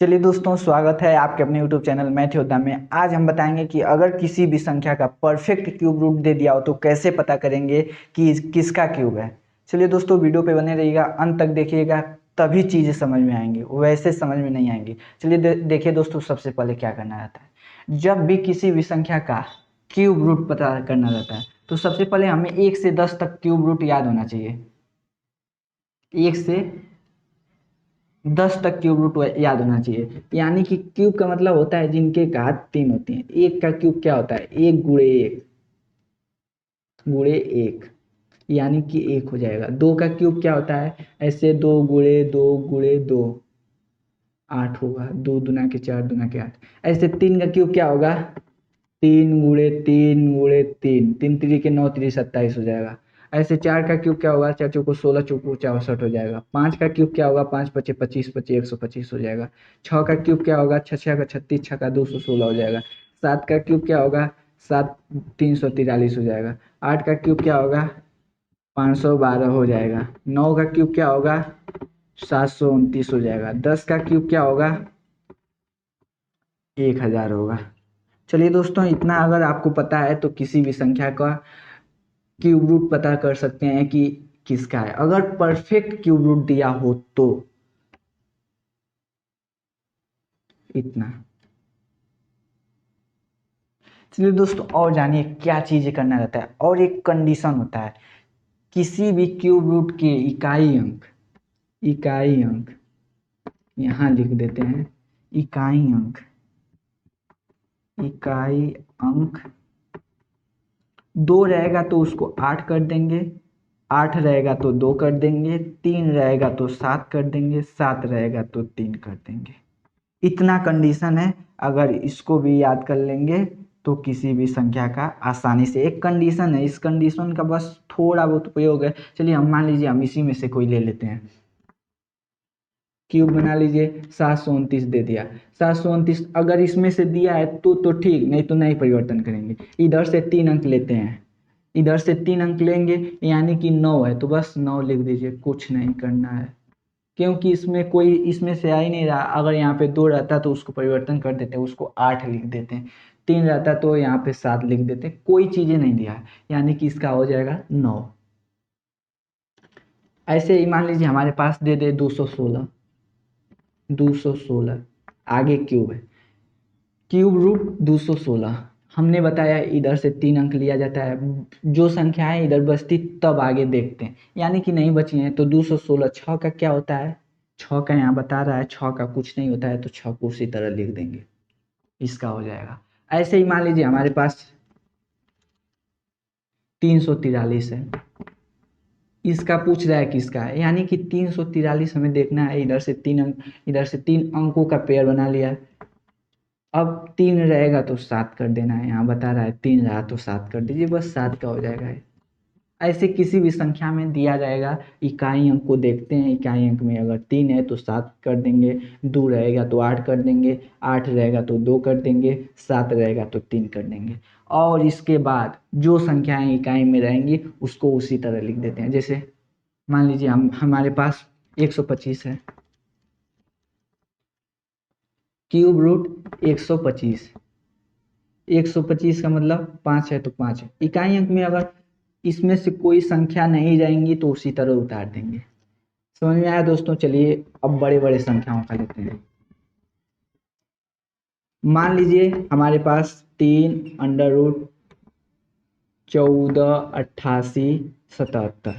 चलिए दोस्तों, स्वागत है आपके अपने YouTube चैनल मैथ योद्धा में। आज हम बताएंगे कि अगर किसी भी संख्या का परफेक्ट क्यूब रूट दे दिया हो तो कैसे पता करेंगे कि किसका क्यूब है। चलिए दोस्तों, वीडियो पे बने रहिएगा, अंत तक देखिएगा, तभी चीज़ें समझ में आएंगी, वैसे समझ में नहीं आएंगी। चलिए देखिए दोस्तों, सबसे पहले क्या करना रहता है। जब भी किसी भी संख्या का क्यूब रूट पता करना रहता है तो सबसे पहले हमें 1 से 10 तक क्यूब रूट याद होना चाहिए। 1 से 10 तक क्यूब रूट याद होना चाहिए। यानी कि क्यूब का मतलब होता है जिनके घात 3 होती हैं। एक का क्यूब क्या होता है? 1 गुणे 1 गुणे 1, यानी कि 1 हो जाएगा। 2 का क्यूब क्या होता है? ऐसे 2 गुणे 2 गुणे 2, 8 होगा। 2 दूना के 4, दूना के 8। ऐसे 3 का क्यूब क्या होगा? 3 गुणे 3 गुणे 3, 3 3 के 9, 3 27 हो जाएगा। ऐसे 4 का क्यूब क्या होगा? 4 चौको 16, चौको 64 हो जाएगा। 5 का क्यूब क्या होगा? 5 पचे 25, पचे 125 हो जाएगा। 6 का क्यूब क्या होगा? 6 6 का 36, 6 का 216 हो जाएगा। 7 का क्यूब क्या होगा? 7 343 हो जाएगा। 8 का क्यूब क्या होगा? 512 हो जाएगा। 9 का क्यूब क्या होगा? 729 हो जाएगा। 10 का क्यूब क्या होगा? 1000 होगा। चलिए दोस्तों, इतना अगर आपको पता है तो किसी भी संख्या का क्यूब रूट पता कर सकते हैं कि किसका है, अगर परफेक्ट क्यूब रूट दिया हो तो। इतना। चलिए दोस्तों, और जानिए क्या चीजें करना रहता है। और एक कंडीशन होता है, किसी भी क्यूब रूट के इकाई अंक यहाँ लिख देते हैं। इकाई अंक इकाई अंक 2 रहेगा तो उसको 8 कर देंगे, 8 रहेगा तो 2 कर देंगे, 3 रहेगा तो 7 कर देंगे, 7 रहेगा तो 3 कर देंगे। इतना कंडीशन है। अगर इसको भी याद कर लेंगे तो किसी भी संख्या का आसानी से, एक कंडीशन है, इस कंडीशन का बस थोड़ा बहुत उपयोग है। चलिए हम मान लीजिए हम इसी में से कोई ले लेते हैं। क्यूब बना लीजिए। 729 दे दिया। 729 अगर इसमें से दिया है तो ठीक, नहीं तो नहीं परिवर्तन करेंगे। इधर से 3 अंक लेते हैं, इधर से 3 अंक लेंगे, यानी कि 9 है तो बस 9 लिख दीजिए, कुछ नहीं करना है। क्योंकि इसमें कोई इसमें से आ ही नहीं रहा। अगर यहाँ पे 2 रहता तो उसको परिवर्तन कर देते हैं, उसको 8 लिख देते हैं। 3 रहता तो यहाँ पे 7 लिख देते हैं। कोई चीजें नहीं दिया है, यानी कि इसका हो जाएगा 9। ऐसे ही मान लीजिए हमारे पास दे दे 216। 216 आगे क्यूब है, क्यूब रूट 216। हमने बताया इधर से 3 अंक लिया जाता है। जो संख्याएं इधर बचती तब आगे देखते हैं, यानी कि नहीं बची हैं तो 216। 6 का क्या होता है? 6 का यहाँ बता रहा है, 6 का कुछ नहीं होता है तो 6 को उसी तरह लिख देंगे, इसका हो जाएगा। ऐसे ही मान लीजिए हमारे पास 343 है, इसका पूछ रहा है किसका है, यानी कि 343 हमें देखना है। इधर से 3 अंक, इधर से 3 अंकों का पेयर बना लिया। अब 3 रहेगा तो 7 कर देना है, यहाँ बता रहा है 3 रहा तो 7 कर दीजिए, बस 7 का हो जाएगा। ऐसे किसी भी संख्या में दिया जाएगा, इकाई अंक को देखते हैं। इकाई अंक में अगर 3 है तो 7 कर देंगे, 2 रहेगा तो 8 कर देंगे, 8 रहेगा तो 2 कर देंगे, 7 रहेगा तो 3 कर देंगे। और इसके बाद जो संख्याएं इकाई में रहेंगी उसको उसी तरह लिख देते हैं। जैसे मान लीजिए हमारे पास 125 है, क्यूब रूट 125। 125 का मतलब 5 है तो 5 है। इकाई अंक में अगर इसमें से कोई संख्या नहीं जाएंगी तो उसी तरह उतार देंगे। समझ में आया दोस्तों? चलिए अब बड़े बड़े संख्याओं का लेते हैं। मान लीजिए हमारे पास 3 अंडर रूट 14 88 77।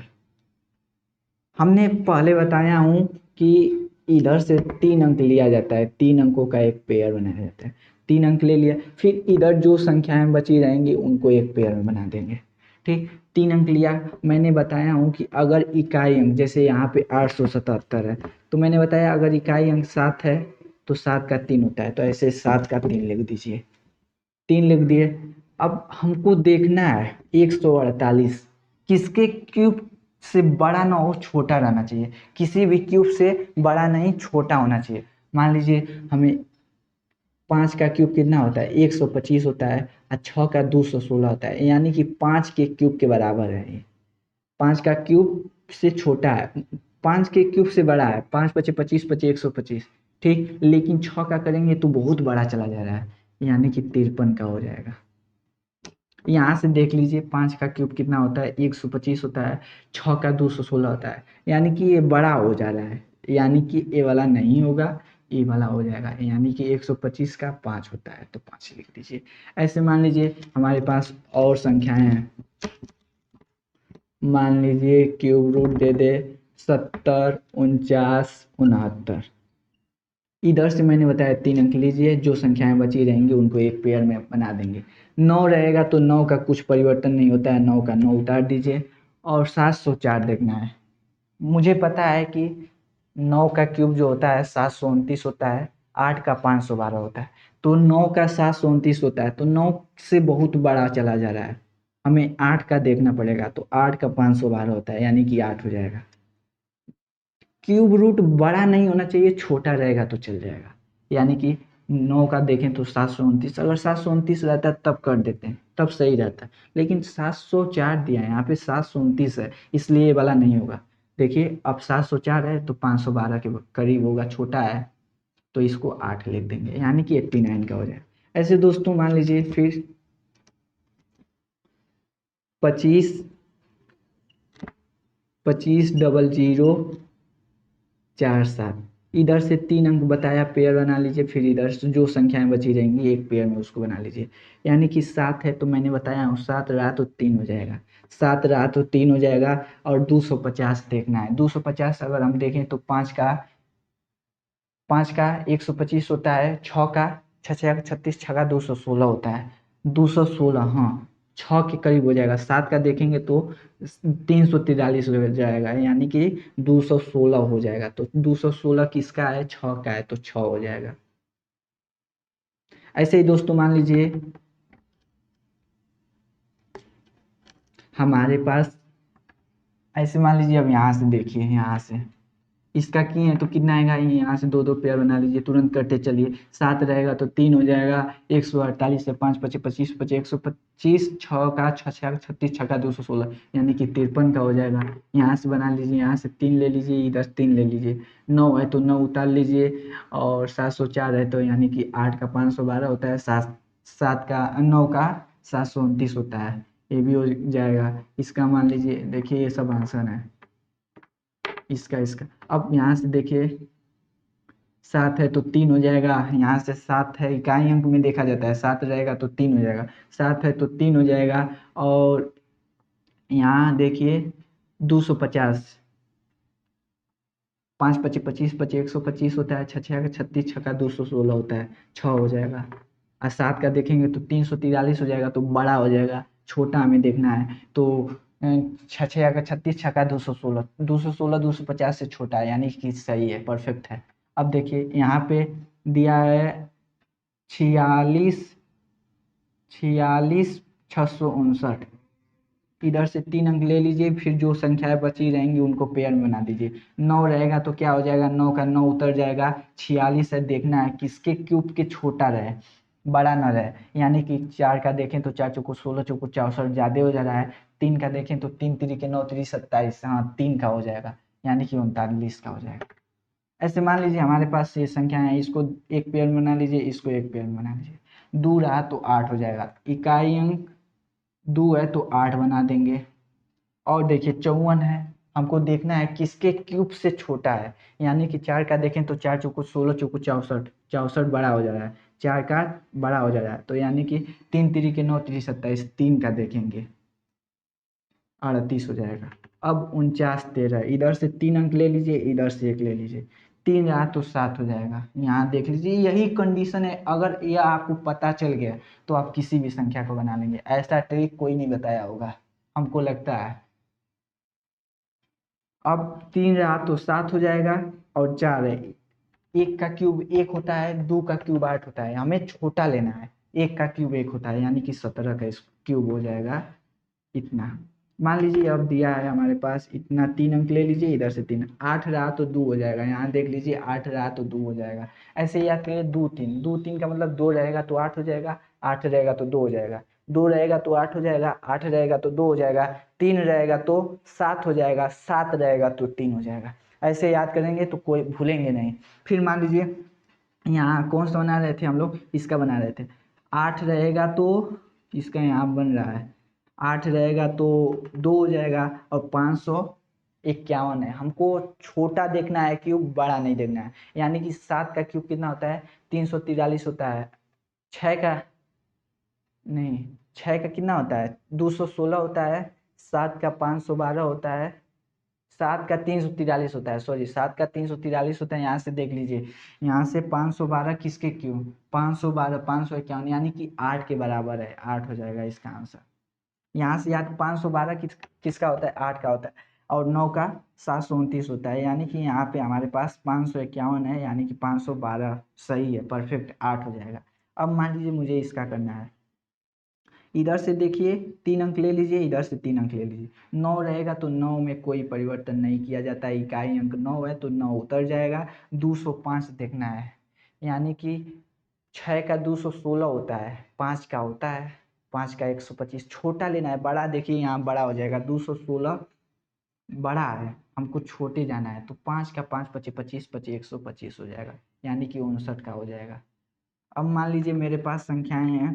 हमने पहले बताया हूं कि इधर से 3 अंक लिया जाता है, 3 अंकों का एक पेयर बनाया जाता है। 3 अंक ले लिया, फिर इधर जो संख्याएं बची रहेंगी उनको एक पेयर में बना देंगे। ठीक, 3 अंक लिया। मैंने बताया हूं कि अगर इकाई अंक, जैसे यहाँ पे 877 है, तो मैंने बताया अगर इकाई अंक 7 है तो 7 का 3 होता है, तो ऐसे 7 का 3 लिख दीजिए। 3 लिख दिए। अब हमको देखना है 148 किसके क्यूब से बड़ा ना हो, छोटा रहना चाहिए। किसी भी क्यूब से बड़ा नहीं, छोटा होना चाहिए। मान लीजिए हमें 5 का क्यूब कितना होता है? 125 होता है, और 6 का 216 होता है, यानी कि 5 के क्यूब के बराबर है ये। 5 का क्यूब से छोटा है, 5 के क्यूब से बड़ा है। 5 पचे 25, पचे 125, ठीक, लेकिन 6 का करेंगे तो बहुत बड़ा चला जा रहा है, यानी कि 53 का हो जाएगा। यहाँ से देख लीजिए 5 का क्यूब कितना होता है, 125 होता है, 6 का 216 होता है, यानी कि ये बड़ा हो जा रहा है, यानी कि ये वाला नहीं होगा, ये वाला हो जाएगा, यानी कि 125 का 5 होता है, तो 5 लिख दीजिए। ऐसे मान लीजिए हमारे पास और संख्याएं हैं, मान लीजिए क्यूब रूट दे दे 70, 49, 69। इधर से मैंने बताया 3 अंक लीजिए, जो संख्याएं बची रहेंगी उनको एक पेयर में बना देंगे। 9 रहेगा तो 9 का कुछ परिवर्तन नहीं होता है, 9 का 9 उतार दीजिए, और 704 देखना है। मुझे पता है कि 9 का क्यूब जो होता है 729 होता है, 8 का 512 होता है, तो 9 का 729 होता है, तो 9 से बहुत बड़ा चला जा रहा है, हमें 8 का देखना पड़ेगा, तो 8 का 512 होता है, यानी कि 8 हो जाएगा। क्यूब रूट बड़ा नहीं होना चाहिए, छोटा रहेगा तो चल जाएगा, यानी कि 9 का देखें तो 729, अगर 729 रहता तब कर देते हैं, तब सही रहता, लेकिन 704 दिया है, यहाँ पे 729 है, इसलिए ये वाला नहीं होगा। देखिए अब 704 है तो 512 के करीब होगा, छोटा है, तो इसको 8 लिख देंगे, यानी कि 89 का हो जाए। ऐसे दोस्तों मान लीजिए फिर 25, 250047, इधर से 3 अंक बताया, पेयर बना लीजिए, फिर इधर से जो संख्याएं बची रहेंगी एक पेयर में उसको बना लीजिए, यानी कि 7 है तो मैंने बताया हूँ 7 रहा तो 3 हो जाएगा, 7 रहा तो 3 हो जाएगा, और 250 देखना है। 250 अगर हम देखें तो 5 का 125 होता है, 6 का 6 36, 6 का 216 होता है, 216, हाँ 6 के करीब हो जाएगा। 7 का देखेंगे तो 343 हो जाएगा, यानी कि 216 हो जाएगा, तो 216 किसका है, 6 का है, तो 6 हो जाएगा। ऐसे ही दोस्तों मान लीजिए हमारे पास, ऐसे मान लीजिए अब यहाँ से देखिए, यहाँ से इसका किए हैं तो कितना आएगा, यहाँ से 2 2 पेयर बना लीजिए, तुरंत करते चलिए। 7 रहेगा तो 3 हो जाएगा, 148 से 5 25 25 25 125, 6 का 6 6 36, 6 का 216, यानी कि 53 का हो जाएगा। यहाँ से बना लीजिए, यहाँ से 3 ले लीजिए, इधर 3 ले लीजिए, 9 है तो 9 उतार लीजिए, और 704 है तो यानी कि 8 का 512 होता है, 7 का 9 का 729 होता है, ये भी हो जाएगा। इसका मान लीजिए, देखिए ये सब आंसर है इसका। अब यहाँ से देखिए 7 है तो 3 हो जाएगा, यहाँ से 7 है, इकाई अंक में देखा जाता है, 7 रहेगा तो 3 हो जाएगा, 7 है तो 3 हो जाएगा, और यहाँ देखिए 250, 5 25 25 25 125 होता है, 6 6 36, 6 का 216 होता है, 6 हो जाएगा, और 7 का देखेंगे तो 343 हो जाएगा, तो बड़ा हो जाएगा, छोटा हमें देखना है, तो 6 6 का 36, 6 का 216, 216 250 से छोटा है, यानी कि सही है, परफेक्ट है। अब देखिए यहाँ पे दिया है 46, 46 659, इधर से 3 अंक ले लीजिए, फिर जो संख्याएं बची रहेंगी उनको पेयर में बना दीजिए। 9 रहेगा तो क्या हो जाएगा, 9 का 9 उतर जाएगा, 46 है, देखना है किसके क्यूब के छोटा रहे, बड़ा न रहे, यानी कि 4 का देखें तो 4 चौको 16, चौको 64, ज़्यादा हो जा रहा है। 3 का देखें तो 3 3 9 3 27, हाँ 3 का हो जाएगा, यानी कि 39 का हो जाएगा। ऐसे मान लीजिए हमारे पास ये संख्या है, इसको एक पेयर में बना लीजिए, इसको एक पेयर में बना लीजिए, 2 रहा तो 8 हो जाएगा, इकाई अंक 2 है तो 8 बना देंगे, और देखिए 54 है, हमको देखना है किसके क्यूब से छोटा है, यानी कि 4 का देखें तो 4 चौको 16, चौको 64, 64 बड़ा हो जा रहा है, 4 का बड़ा हो जा रहा है, तो यानी कि 3 3 9 3 27, 3 का देखेंगे 38 हो जाएगा। अब 49 13, इधर से 3 अंक ले लीजिए, इधर से 1 ले लीजिए, 3 रहा तो 7 हो जाएगा। यहाँ देख लीजिए यही कंडीशन है, अगर यह आपको पता चल गया तो आप किसी भी संख्या को बना लेंगे, ऐसा ट्रिक कोई नहीं बताया होगा हमको लगता है। अब 3 रहा तो 7 हो जाएगा, और 4 है, 1 का क्यूब 1 होता है, 2 का क्यूब 8 होता है, हमें छोटा लेना है, 1 का क्यूब 1 होता है, यानी कि 17 का क्यूब हो जाएगा इतना। मान लीजिए अब दिया है हमारे पास इतना, 3 अंक ले लीजिए, इधर से 3, 8 रहा तो 2 हो जाएगा, यहाँ देख लीजिए 8 रहा तो 2 हो जाएगा। ऐसे याद करिए 2 3, 2 3 का मतलब 2 रहेगा तो 8 हो जाएगा, 8 रहेगा तो 2 हो जाएगा, 2 रहेगा तो 8 हो जाएगा, 8 रहेगा तो 2 हो जाएगा, 3 रहेगा तो 7 हो जाएगा, 7 रहेगा तो 3 हो जाएगा। ऐसे याद करेंगे तो कोई भूलेंगे नहीं। फिर मान लीजिए यहाँ कौन सा बना रहे थे हम लोग, इसका बना रहे थे। 8 रहेगा तो इसका यहाँ बन रहा है, 8 रहेगा तो 2 हो जाएगा, और 551 है। हमको छोटा देखना है क्यूब, बड़ा नहीं देखना है। यानी कि 7 का क्यूब कितना होता है, 343 होता है। 6 का नहीं, 6 का कितना होता है, 216 होता है। 7 का 512 होता है। 7 का 343 होता है, सॉरी 7 का 343 होता है। यहाँ से देख लीजिए, यहाँ से 512 किसके क्यूब, 512 551, यानी कि 8 के बराबर है, 8 हो जाएगा इसका आंसर। यहाँ से याद 512 किसका होता है, 8 का होता है, और 9 का 729 होता है। यानी कि यहाँ पे हमारे पास 551 है, यानी कि 512 सही है, परफेक्ट 8 हो जाएगा। अब मान लीजिए मुझे इसका करना है। इधर से देखिए 3 अंक ले लीजिए, इधर से 3 अंक ले लीजिए। 9 रहेगा तो 9 में कोई परिवर्तन नहीं किया जाता, इकाई अंक 9 है तो 9 उतर जाएगा। 205 देखना है, यानी कि 6 का 216 होता है, 5 का होता है, 5 का 125। छोटा लेना है, बड़ा देखिए यहाँ बड़ा हो जाएगा, 216 बड़ा है, हमको छोटे जाना है। तो 5 का 5 पच्चीस, 25 पच्चीस 125 हो जाएगा, यानी कि 59 का हो जाएगा। अब मान लीजिए मेरे पास संख्याएं हैं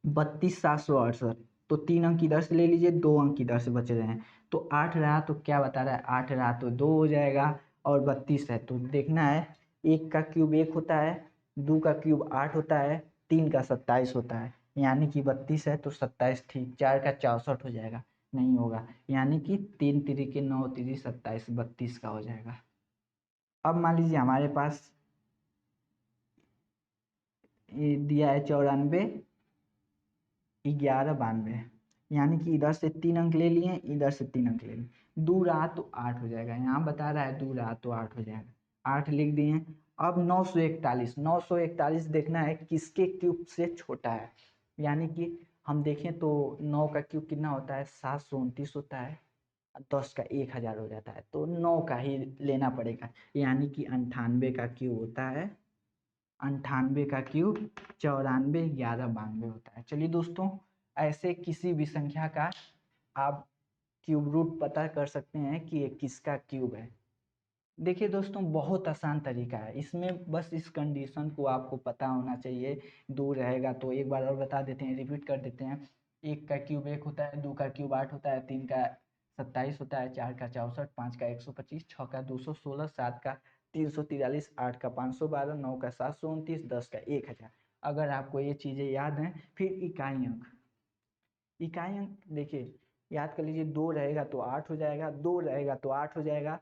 32,768, तो 3 अंक इधर से ले लीजिए, 2 अंक इधर से बच रहे हैं। तो 8 रहा तो क्या बता रहा है, 8 रहा तो 2 हो जाएगा, और 32 है तो देखना है, 1 का क्यूब 1 होता है, 2 का क्यूब 8 होता है, 3 का 27 होता है। यानी कि 32 है तो 27 ठीक, 4 का 64 हो जाएगा, नहीं होगा। यानी कि 3 तिरी के 9 तिरी 27, 32 का हो जाएगा। अब मान लीजिए हमारे पास ये दिया है 94 1192, यानी कि इधर से 3 अंक ले लिए, इधर से 3 अंक ले लिए। 2 रहा तो 8 हो जाएगा, यहाँ बता रहा है 2 रहा तो 8 हो जाएगा, 8 लिख दिए। अब 941, 941 देखना है किसके क्यूब से छोटा है। यानी कि हम देखें तो 9 का क्यूब कितना होता है, 729 होता है, 10 का 1000 हो जाता है, तो 9 का ही लेना पड़ेगा। यानी कि 98 का क्यूब होता है, 98 का क्यूब 94 1192 होता है। चलिए दोस्तों, ऐसे किसी भी संख्या का आप क्यूब रूट पता कर सकते हैं कि ये किसका क्यूब है। देखिए दोस्तों, बहुत आसान तरीका है, इसमें बस इस कंडीशन को आपको पता होना चाहिए। 2 रहेगा तो एक बार और बता देते हैं, रिपीट कर देते हैं। 1 का क्यूब 1 होता है, 2 का क्यूब 8 होता है, 3 का 27 होता है, 4 का 64, 5 का 125, 6 का 216, 7 का 343, 8 का 512, 9 का 729, 10 का 1000। अगर आपको ये चीज़ें याद हैं, फिर इकाई अंक, इकाई अंक देखिए याद कर लीजिए। 2 रहेगा तो 8 हो जाएगा, 2 रहेगा तो 8 हो जाएगा,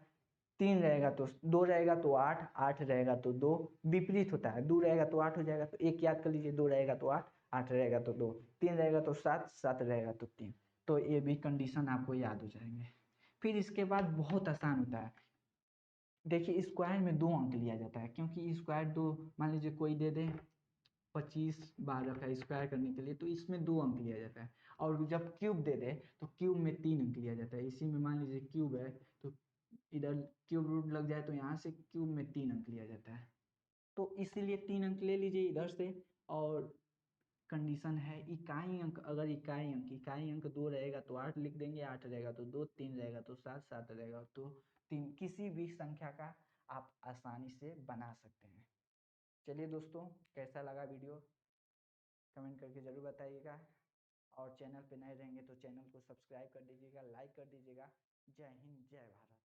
3 रहेगा तो 2 रहेगा तो 8, 8 रहेगा तो 2, विपरीत होता है। 2 रहेगा तो 8 हो जाएगा, तो 1 याद कर लीजिए, 2 रहेगा तो 8, 8 रहेगा तो 2, 3 रहेगा तो 7, 7 रहेगा तो 3। तो ये भी कंडीशन आपको याद हो जाएंगे। फिर इसके बाद बहुत आसान होता है, देखिए स्क्वायर में 2 अंक लिया जाता है, क्योंकि स्क्वायर 2, मान लीजिए कोई दे दे 25 बार रखा है स्क्वायर करने के लिए, तो इसमें 2 अंक लिया जाता है। और जब क्यूब दे दे तो क्यूब में 3 अंक लिया जाता है। इसी में मान लीजिए क्यूब है तो इधर क्यूब रूट लग जाए तो यहाँ से क्यूब में 3 अंक लिया जाता है, तो इसीलिए 3 अंक ले लीजिए इधर से। और कंडीशन है इकाई अंक, अगर इकाई अंक 2 रहेगा तो 8 लिख देंगे, 8 रहेगा तो 2, 3 रहेगा तो 7, 7 रहेगा तो 3, किसी भी संख्या का आप आसानी से बना सकते हैं। चलिए दोस्तों, कैसा लगा वीडियो कमेंट करके ज़रूर बताइएगा, और चैनल पे नए रहेंगे तो चैनल को सब्सक्राइब कर दीजिएगा, लाइक कर दीजिएगा। जय हिंद, जय भारत।